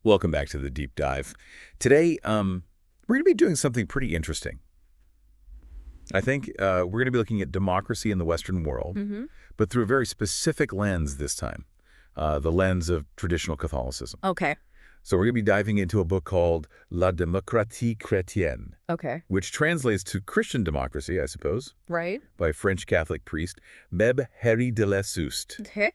Welcome back to the Deep Dive. Today, we're going to be doing something pretty interesting. I think we're going to be looking at democracy in the Western world, but through a very specific lens this time, the lens of traditional Catholicism. Okay. So we're going to be diving into a book called La démocratie chrétienne, Okay. which translates to Christian democracy, I suppose, Right. by a French Catholic priest, Meb Herry de la Souste, Okay.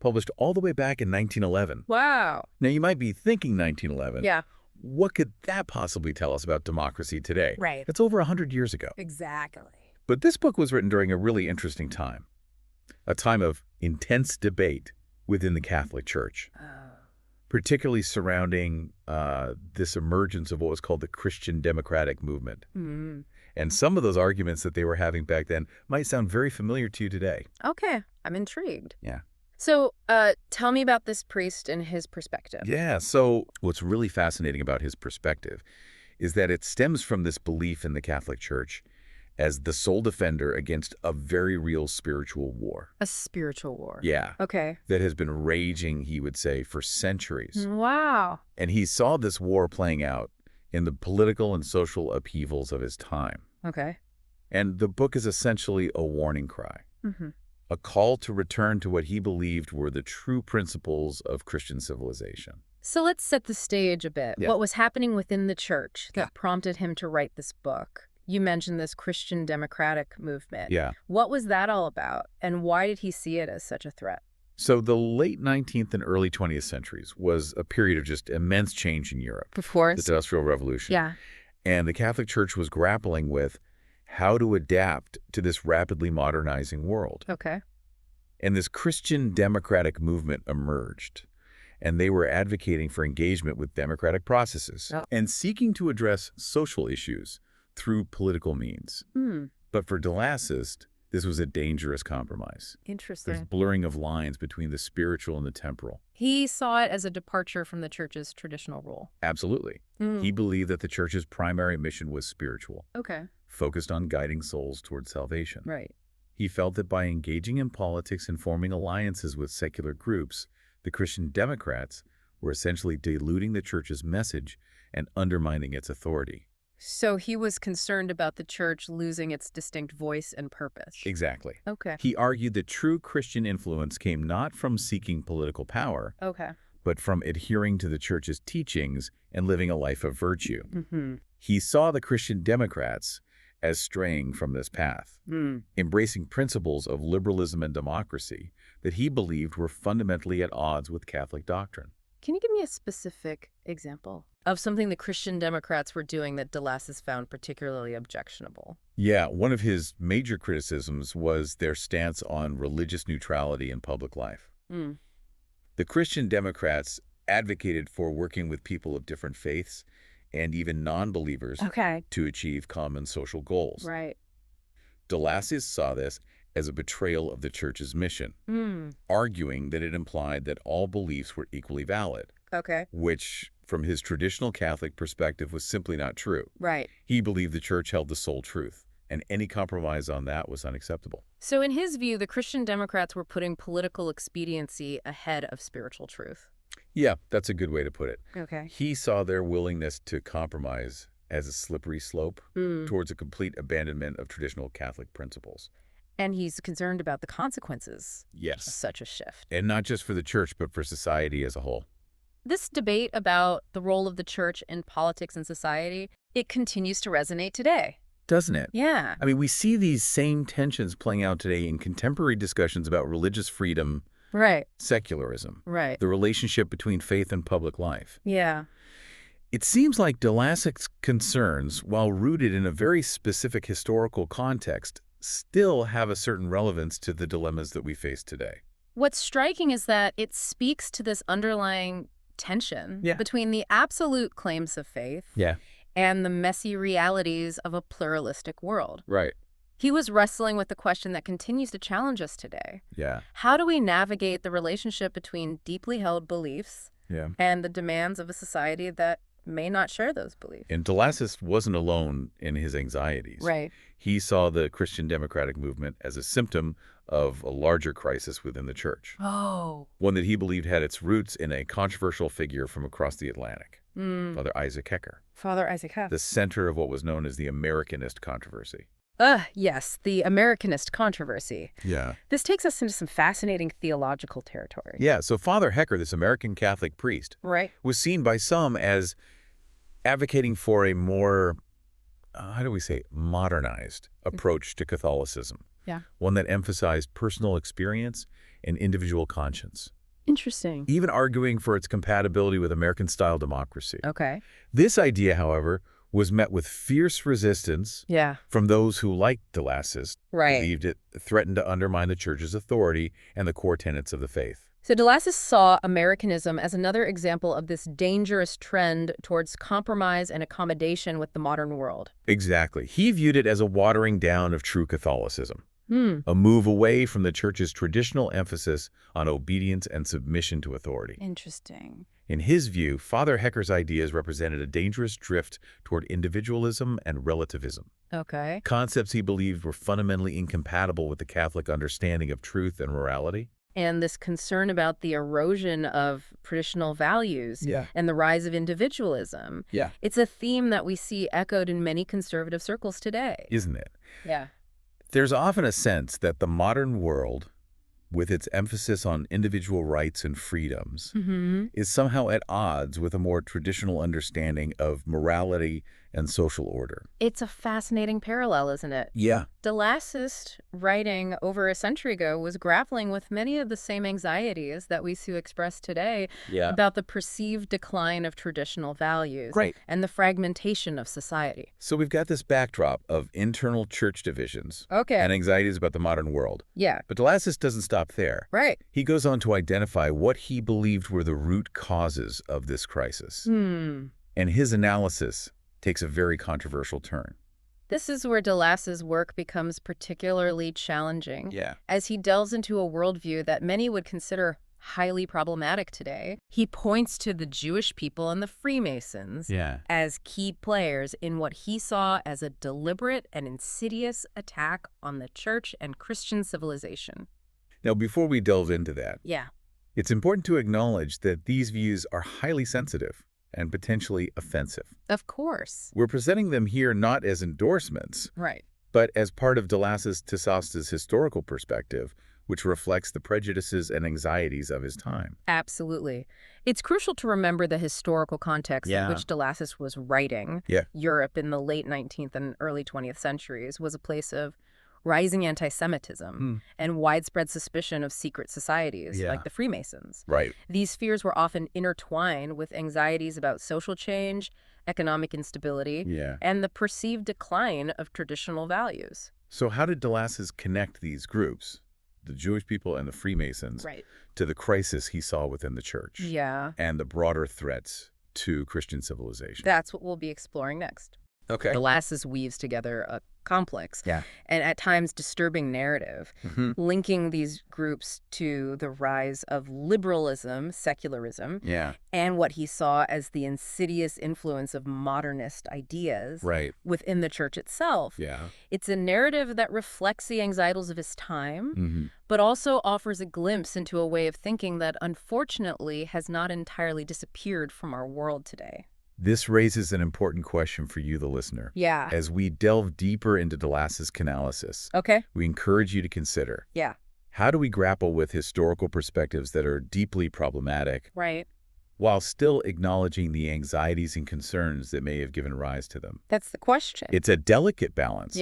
published all the way back in 1911. Wow. Now, you might be thinking 1911. Yeah. What could that possibly tell us about democracy today? Right. It's over 100 years ago. Exactly. But this book was written during a really interesting time, a time of intense debate within the Catholic Church, particularly surrounding this emergence of what was called the Christian democratic movement. And some of those arguments that they were having back then might sound very familiar to you today. Okay. I'm intrigued. Yeah. So, tell me about this priest and his perspective. Yeah, so what's really fascinating about his perspective is that it stems from this belief in the Catholic Church as the sole defender against a very real spiritual war. A spiritual war. Yeah. Okay. That has been raging, he would say, for centuries. Wow. And he saw this war playing out in the political and social upheavals of his time. Okay. And the book is essentially a warning cry, a call to return to what he believed were the true principles of Christian civilization. So let's set the stage a bit. Yeah. What was happening within the church that Yeah. prompted him to write this book? You mentioned this Christian democratic movement. Yeah. What was that all about, and why did he see it as such a threat? So the late 19th and early 20th centuries was a period of just immense change in Europe, Of course. the Industrial Revolution. Yeah. And the Catholic Church was grappling with how to adapt to this rapidly modernizing world. Okay. And this Christian democratic movement emerged, and they were advocating for engagement with democratic processes and seeking to address social issues through political means. But for de la Souste, this was a dangerous compromise. Interesting. There's blurring of lines between the spiritual and the temporal. He saw it as a departure from the church's traditional role. Absolutely. He believed that the church's primary mission was spiritual, Okay. focused on guiding souls towards salvation. Right. He felt that by engaging in politics and forming alliances with secular groups, the Christian Democrats were essentially diluting the church's message and undermining its authority. So he was concerned about the church losing its distinct voice and purpose. Exactly. Okay. He argued that true Christian influence came not from seeking political power, Okay. but from adhering to the church's teachings and living a life of virtue. Mm-hmm. He saw the Christian Democrats as straying from this path, embracing principles of liberalism and democracy that he believed were fundamentally at odds with Catholic doctrine. Can you give me a specific example of something the Christian Democrats were doing that de la Souste found particularly objectionable? Yeah, one of his major criticisms was their stance on religious neutrality in public life. The Christian Democrats advocated for working with people of different faiths and even non-believers to achieve common social goals. Right. De la Souste saw this as a betrayal of the church's mission, arguing that it implied that all beliefs were equally valid, Okay. which, from his traditional Catholic perspective, was simply not true. Right. He believed the church held the sole truth, and any compromise on that was unacceptable. So in his view, the Christian Democrats were putting political expediency ahead of spiritual truth. Yeah, that's a good way to put it. Okay. He saw their willingness to compromise as a slippery slope towards a complete abandonment of traditional Catholic principles. And he's concerned about the consequences of Yes. such a shift. And not just for the church, but for society as a whole. This debate about the role of the church in politics and society, it continues to resonate today. Doesn't it? Yeah. I mean, we see these same tensions playing out today in contemporary discussions about religious freedom, Right. secularism, Right. the relationship between faith and public life. Yeah. It seems like de la Souste's concerns, while rooted in a very specific historical context, still have a certain relevance to the dilemmas that we face today. What's striking is that it speaks to this underlying tension between the absolute claims of faith and the messy realities of a pluralistic world. Right. He was wrestling with the question that continues to challenge us today. Yeah. How do we navigate the relationship between deeply held beliefs Yeah. and the demands of a society that may not share those beliefs. And de Lassus wasn't alone in his anxieties. Right. He saw the Christian democratic movement as a symptom of a larger crisis within the church. Oh. One that he believed had its roots in a controversial figure from across the Atlantic, Father Isaac Hecker. Father Isaac Hecker. The center of what was known as the Americanist controversy. Yes, the Americanist controversy. Yeah. This takes us into some fascinating theological territory. Yeah, so Father Hecker, this American Catholic priest, Right. was seen by some as advocating for a more, how do we say, modernized approach to Catholicism. Yeah. One that emphasized personal experience and individual conscience. Interesting. Even arguing for its compatibility with American-style democracy. Okay. This idea, however, was met with fierce resistance from those who, like de Lassus, believed it threatened to undermine the Church's authority and the core tenets of the faith. So de Lassus saw Americanism as another example of this dangerous trend towards compromise and accommodation with the modern world. Exactly. He viewed it as a watering down of true Catholicism. A move away from the Church's traditional emphasis on obedience and submission to authority. Interesting. In his view, Father Hecker's ideas represented a dangerous drift toward individualism and relativism. Okay. Concepts he believed were fundamentally incompatible with the Catholic understanding of truth and morality. And this concern about the erosion of traditional values and the rise of individualism. Yeah. It's a theme that we see echoed in many conservative circles today. Isn't it? Yeah. There's often a sense that the modern world, with its emphasis on individual rights and freedoms, is somehow at odds with a more traditional understanding of morality and social order. It's a fascinating parallel, isn't it? Yeah. De Lassus, writing over a century ago, was grappling with many of the same anxieties that we see expressed today about the perceived decline of traditional values and the fragmentation of society. So we've got this backdrop of internal church divisions and anxieties about the modern world. Yeah. But de Lassus doesn't stop there. Right. He goes on to identify what he believed were the root causes of this crisis. And his analysis takes a very controversial turn. This is where de Lassus' work becomes particularly challenging. Yeah. As he delves into a worldview that many would consider highly problematic today, he points to the Jewish people and the Freemasons as key players in what he saw as a deliberate and insidious attack on the church and Christian civilization. Now, before we delve into that, it's important to acknowledge that these views are highly sensitive and potentially offensive. Of course. We're presenting them here not as endorsements, but as part of de Lassus Tesausta's historical perspective, which reflects the prejudices and anxieties of his time. Absolutely. It's crucial to remember the historical context in which de Lassus was writing. Europe in the late 19th and early 20th centuries was a place of rising anti-Semitism and widespread suspicion of secret societies like the Freemasons. These fears were often intertwined with anxieties about social change, economic instability, and the perceived decline of traditional values. So how did de Lassus connect these groups, the Jewish people and the Freemasons, to the crisis he saw within the church and the broader threats to Christian civilization? That's what we'll be exploring next. De Lassus weaves together a complex and at times disturbing narrative, linking these groups to the rise of liberalism, secularism, and what he saw as the insidious influence of modernist ideas within the church itself. It's a narrative that reflects the anxieties of his time, but also offers a glimpse into a way of thinking that unfortunately has not entirely disappeared from our world today. This raises an important question for you, the listener. As we delve deeper into de Lassus' analysis, we encourage you to consider, how do we grapple with historical perspectives that are deeply problematic, while still acknowledging the anxieties and concerns that may have given rise to them? That's the question. It's a delicate balance,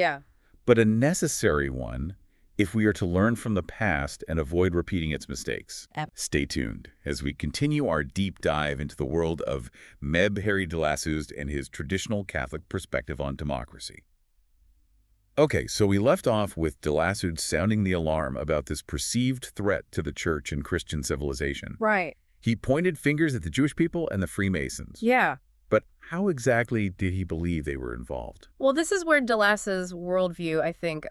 but a necessary one if we are to learn from the past and avoid repeating its mistakes. Stay tuned as we continue our deep dive into the world of Meb Harry de Lassus and his traditional Catholic perspective on democracy. Okay, so we left off with de Lassus sounding the alarm about this perceived threat to the church and Christian civilization. He pointed fingers at the Jewish people and the Freemasons. But how exactly did he believe they were involved? Well, this is where de Lassus' worldview, I think,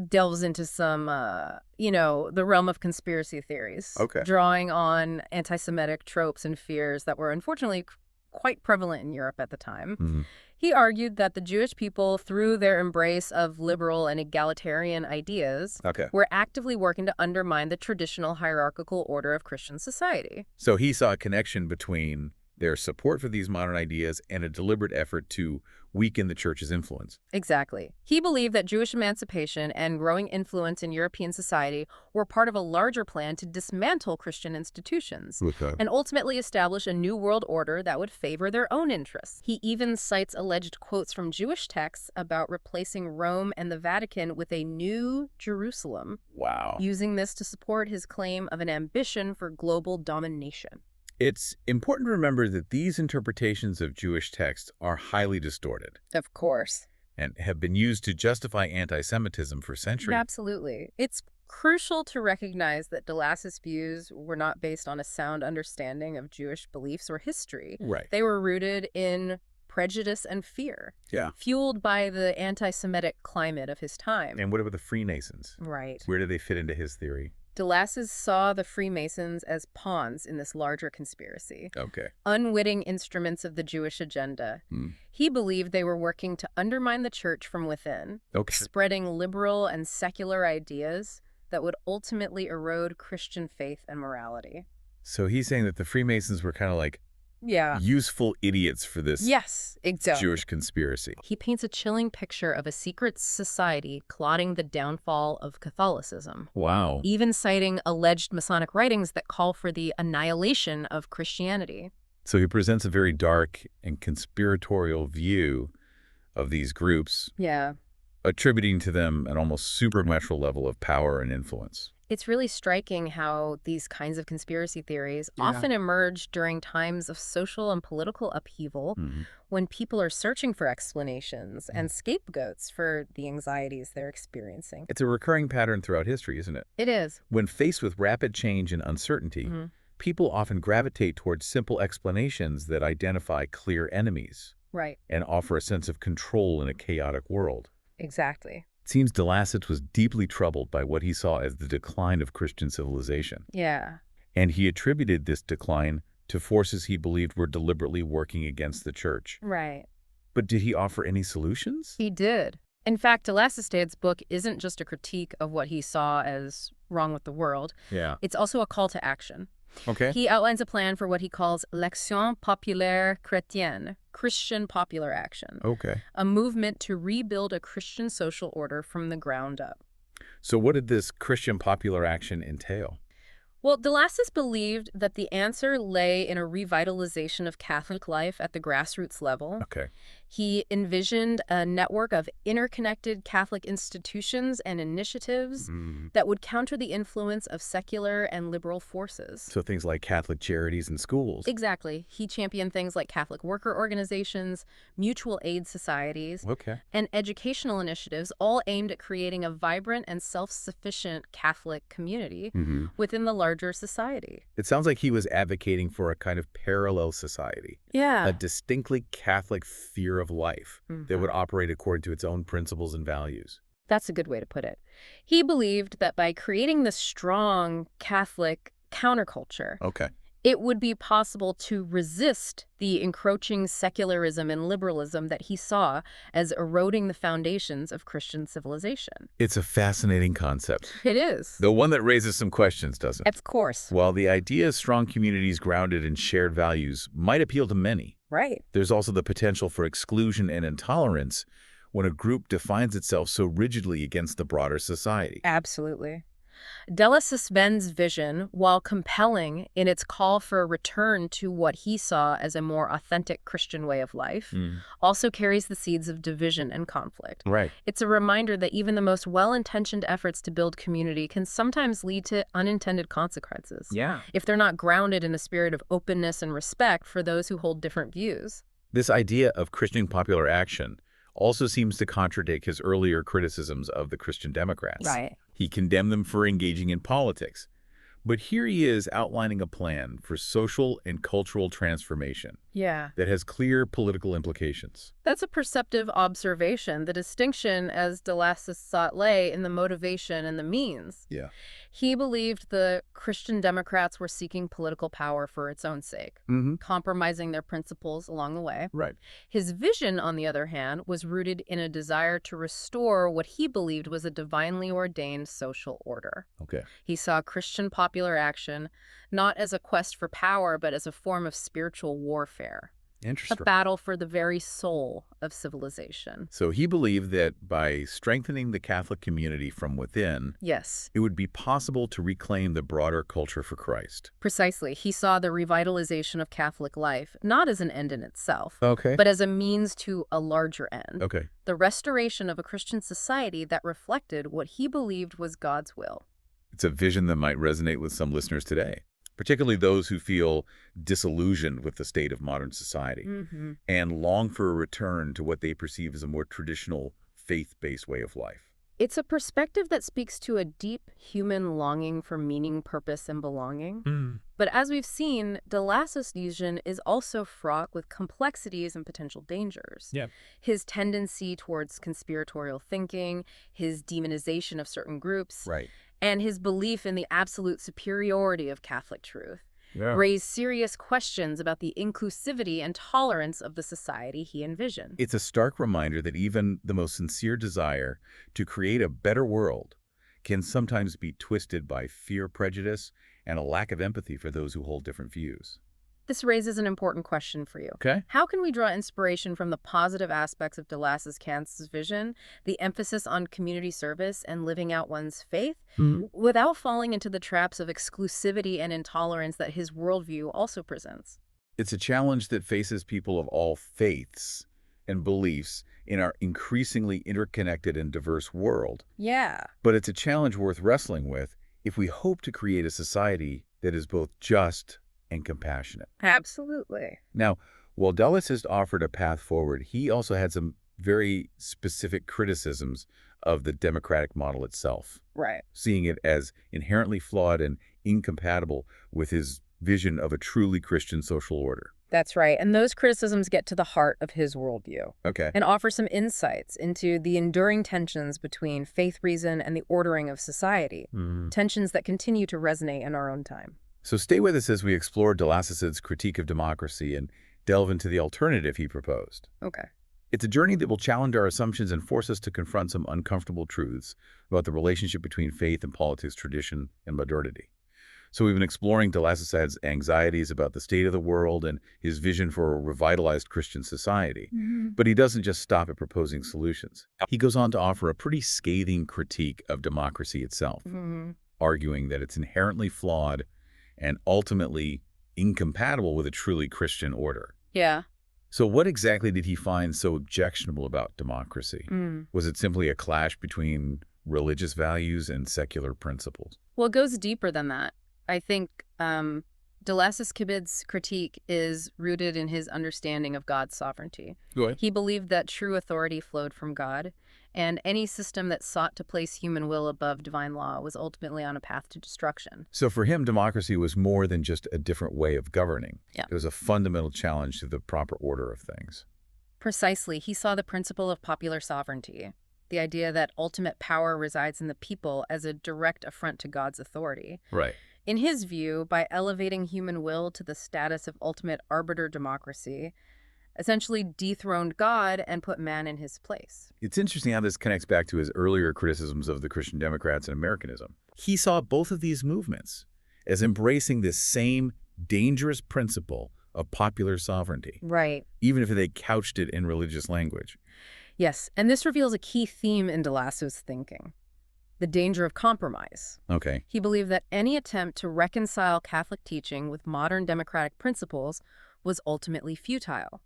delves into some, the realm of conspiracy theories. Drawing on anti-Semitic tropes and fears that were unfortunately quite prevalent in Europe at the time. He argued that the Jewish people, through their embrace of liberal and egalitarian ideas, were actively working to undermine the traditional hierarchical order of Christian society. So he saw a connection between their support for these modern ideas and a deliberate effort to weaken the church's influence. Exactly. He believed that Jewish emancipation and growing influence in European society were part of a larger plan to dismantle Christian institutions and ultimately establish a new world order that would favor their own interests. He even cites alleged quotes from Jewish texts about replacing Rome and the Vatican with a new Jerusalem. Wow. Using this to support his claim of an ambition for global domination. It's important to remember that these interpretations of Jewish texts are highly distorted. Of course. And have been used to justify anti-Semitism for centuries. Absolutely. It's crucial to recognize that de Lasse's views were not based on a sound understanding of Jewish beliefs or history. Right. They were rooted in prejudice and fear, fueled by the anti-Semitic climate of his time. And what about the Freemasons? Right. Where do they fit into his theory? De Lasse saw the Freemasons as pawns in this larger conspiracy. Unwitting instruments of the Jewish agenda. He believed they were working to undermine the church from within, spreading liberal and secular ideas that would ultimately erode Christian faith and morality. So he's saying that the Freemasons were kind of like useful idiots for this Jewish conspiracy. He paints a chilling picture of a secret society plotting the downfall of Catholicism. Wow. Even citing alleged Masonic writings that call for the annihilation of Christianity. So he presents a very dark and conspiratorial view of these groups, attributing to them an almost supernatural level of power and influence. It's really striking how these kinds of conspiracy theories often emerge during times of social and political upheaval when people are searching for explanations and scapegoats for the anxieties they're experiencing. It's a recurring pattern throughout history, isn't it? It is. When faced with rapid change and uncertainty, people often gravitate towards simple explanations that identify clear enemies and offer a sense of control in a chaotic world. Exactly. It seems de Lasse was deeply troubled by what he saw as the decline of Christian civilization. And he attributed this decline to forces he believed were deliberately working against the church. But did he offer any solutions? He did. In fact, de Lassestede's book isn't just a critique of what he saw as wrong with the world. It's also a call to action. He outlines a plan for what he calls l'action populaire chrétienne, Christian popular action. A movement to rebuild a Christian social order from the ground up. So what did this Christian popular action entail? Well, de Lasse believed that the answer lay in a revitalization of Catholic life at the grassroots level. He envisioned a network of interconnected Catholic institutions and initiatives that would counter the influence of secular and liberal forces. So things like Catholic charities and schools. Exactly. He championed things like Catholic worker organizations, mutual aid societies, and educational initiatives, all aimed at creating a vibrant and self-sufficient Catholic community within the larger society. It sounds like he was advocating for a kind of parallel society. A distinctly Catholic sphere of life that would operate according to its own principles and values. That's a good way to put it. He believed that by creating this strong Catholic counterculture, it would be possible to resist the encroaching secularism and liberalism that he saw as eroding the foundations of Christian civilization. It's a fascinating concept. It is. The one that raises some questions, doesn't it? Of course. While the idea of strong communities grounded in shared values might appeal to many, there's also the potential for exclusion and intolerance when a group defines itself so rigidly against the broader society. Absolutely. De Lasse's vision, while compelling in its call for a return to what he saw as a more authentic Christian way of life, also carries the seeds of division and conflict. It's a reminder that even the most well-intentioned efforts to build community can sometimes lead to unintended consequences if they're not grounded in a spirit of openness and respect for those who hold different views. This idea of Christian popular action also seems to contradict his earlier criticisms of the Christian Democrats. He condemned them for engaging in politics, But here he is outlining a plan for social and cultural transformation Yeah. that has clear political implications. That's a perceptive observation. The distinction, as de Lassus saw it, lay in the motivation and the means. Yeah. He believed the Christian Democrats were seeking political power for its own sake, compromising their principles along the way. Right. His vision, on the other hand, was rooted in a desire to restore what he believed was a divinely ordained social order. Okay. He saw Christian popular action not as a quest for power, but as a form of spiritual warfare. A Interesting. battle for the very soul of civilization. So he believed that by strengthening the Catholic community from within, Yes. it would be possible to reclaim the broader culture for Christ. Precisely. He saw the revitalization of Catholic life not as an end in itself, Okay. but as a means to a larger end. Okay. The restoration of a Christian society that reflected what he believed was God's will. It's a vision that might resonate with some listeners today, particularly those who feel disillusioned with the state of modern society and long for a return to what they perceive as a more traditional, faith-based way of life. It's a perspective that speaks to a deep human longing for meaning, purpose, and belonging. But as we've seen, de Lassus' vision is also fraught with complexities and potential dangers. Yeah. His tendency towards conspiratorial thinking, his demonization of certain groups, Right. and his belief in the absolute superiority of Catholic truth raise serious questions about the inclusivity and tolerance of the society he envisioned. It's a stark reminder that even the most sincere desire to create a better world can sometimes be twisted by fear, prejudice, and a lack of empathy for those who hold different views. This raises an important question for you. Okay. How can we draw inspiration from the positive aspects of de Lassus' vision, the emphasis on community service and living out one's faith, without falling into the traps of exclusivity and intolerance that his worldview also presents? It's a challenge that faces people of all faiths and beliefs in our increasingly interconnected and diverse world. Yeah. But it's a challenge worth wrestling with if we hope to create a society that is both just and compassionate. Absolutely. Now, while de Lassus offered a path forward, he also had some very specific criticisms of the democratic model itself, Right. seeing it as inherently flawed and incompatible with his vision of a truly Christian social order. That's right. And those criticisms get to the heart of his worldview Okay. and offer some insights into the enduring tensions between faith, reason, and the ordering of society, tensions that continue to resonate in our own time. So stay with us as we explore de Lassus's critique of democracy and delve into the alternative he proposed. Okay. It's a journey that will challenge our assumptions and force us to confront some uncomfortable truths about the relationship between faith and politics, tradition, and modernity. So we've been exploring de Lassus's anxieties about the state of the world and his vision for a revitalized Christian society. But he doesn't just stop at proposing solutions. He goes on to offer a pretty scathing critique of democracy itself, arguing that it's inherently flawed and ultimately incompatible with a truly Christian order. Yeah. So what exactly did he find so objectionable about democracy? Was it simply a clash between religious values and secular principles? Well, it goes deeper than that. I think de Lassus' critique is rooted in his understanding of God's sovereignty. Go ahead. He believed that true authority flowed from God, and any system that sought to place human will above divine law was ultimately on a path to destruction. So for him, democracy was more than just a different way of governing. Yeah. It was a fundamental challenge to the proper order of things. Precisely. He saw the principle of popular sovereignty, the idea that ultimate power resides in the people, as a direct affront to God's authority. Right. In his view, by elevating human will to the status of ultimate arbiter democracy, essentially dethroned God and put man in his place. It's interesting how this connects back to his earlier criticisms of the Christian Democrats and Americanism. He saw both of these movements as embracing this same dangerous principle of popular sovereignty, Right. even if they couched it in religious language. Yes, and this reveals a key theme in de Lassus' thinking: the danger of compromise. Okay. He believed that any attempt to reconcile Catholic teaching with modern democratic principles was ultimately futile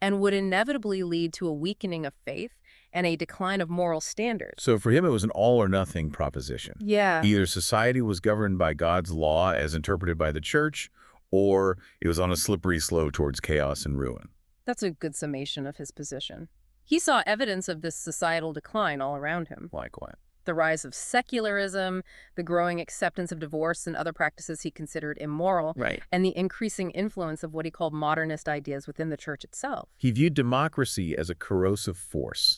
and would inevitably lead to a weakening of faith and a decline of moral standards. So for him, it was an all-or-nothing proposition. Yeah. Either society was governed by God's law as interpreted by the church, or it was on a slippery slope towards chaos and ruin. That's a good summation of his position. He saw evidence of this societal decline all around him. Like what? the rise of secularism, the growing acceptance of divorce and other practices he considered immoral, and the increasing influence of what he called modernist ideas within the church itself. He viewed democracy as a corrosive force,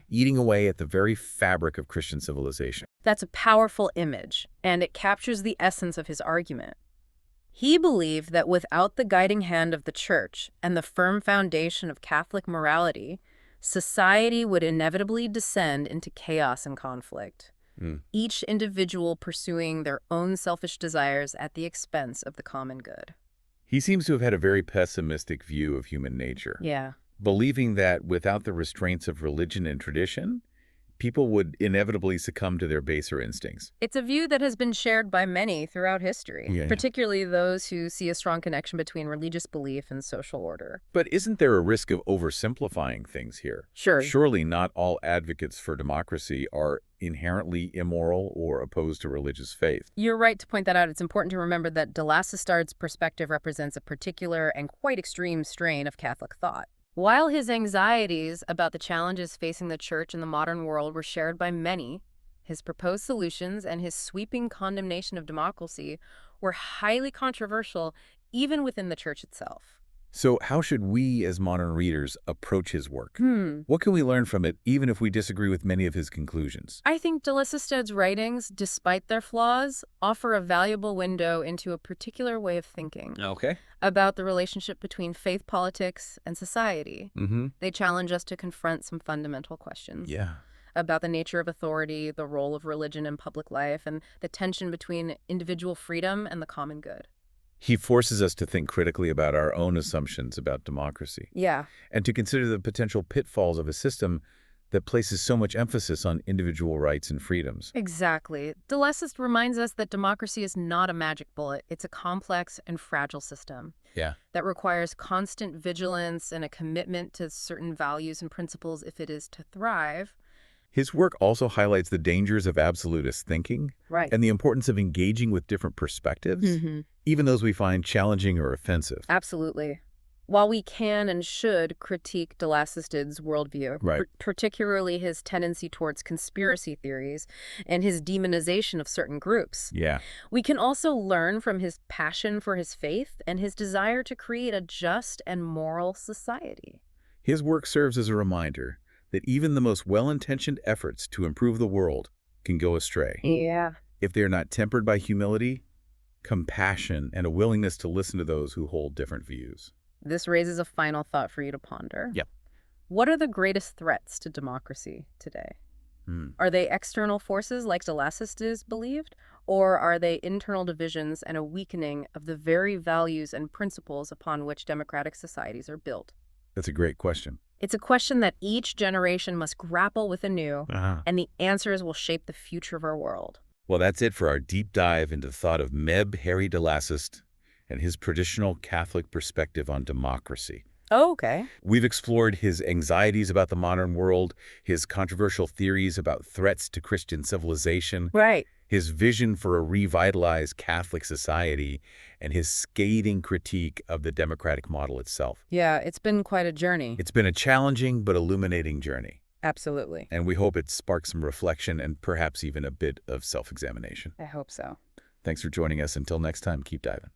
eating away at the very fabric of Christian civilization. That's a powerful image, and it captures the essence of his argument. He believed that without the guiding hand of the church and the firm foundation of Catholic morality, society would inevitably descend into chaos and conflict, each individual pursuing their own selfish desires at the expense of the common good. He seems to have had a very pessimistic view of human nature, believing that without the restraints of religion and tradition, people would inevitably succumb to their baser instincts. It's a view that has been shared by many throughout history, particularly those who see a strong connection between religious belief and social order. But isn't there a risk of oversimplifying things here? Sure. Surely not all advocates for democracy are inherently immoral or opposed to religious faith. You're right to point that out. It's important to remember that de Lassestard's perspective represents a particular and quite extreme strain of Catholic thought. While his anxieties about the challenges facing the church in the modern world were shared by many, his proposed solutions and his sweeping condemnation of democracy were highly controversial even within the church itself. So how should we as modern readers approach his work? What can we learn from it, even if we disagree with many of his conclusions? I think de Lassestard's writings, despite their flaws, offer a valuable window into a particular way of thinking about the relationship between faith, politics, and society. They challenge us to confront some fundamental questions about the nature of authority, the role of religion in public life, and the tension between individual freedom and the common good. He forces us to think critically about our own assumptions about democracy. And to consider the potential pitfalls of a system that places so much emphasis on individual rights and freedoms. Exactly. De Lassestard reminds us that democracy is not a magic bullet. It's a complex and fragile system that requires constant vigilance and a commitment to certain values and principles if it is to thrive. His work also highlights the dangers of absolutist thinking and the importance of engaging with different perspectives, even those we find challenging or offensive. Absolutely. While we can and should critique de Lassestard's worldview, particularly his tendency towards conspiracy theories and his demonization of certain groups, we can also learn from his passion for his faith and his desire to create a just and moral society. His work serves as a reminder that even the most well-intentioned efforts to improve the world can go astray. If they are not tempered by humility, compassion, and a willingness to listen to those who hold different views. This raises a final thought for you to ponder. What are the greatest threats to democracy today? Are they external forces like de Lassestard believed, or are they internal divisions and a weakening of the very values and principles upon which democratic societies are built? That's a great question. It's a question that each generation must grapple with anew, and the answers will shape the future of our world. Well, that's it for our deep dive into the thought of Meb Harry de Lassestard and his traditional Catholic perspective on democracy. We've explored his anxieties about the modern world, his controversial theories about threats to Christian civilization, his vision for a revitalized Catholic society, and his scathing critique of the democratic model itself. It's been quite a journey. It's been a challenging but illuminating journey. Absolutely. And we hope it sparks some reflection and perhaps even a bit of self-examination. I hope so. Thanks for joining us. Until next time, keep diving.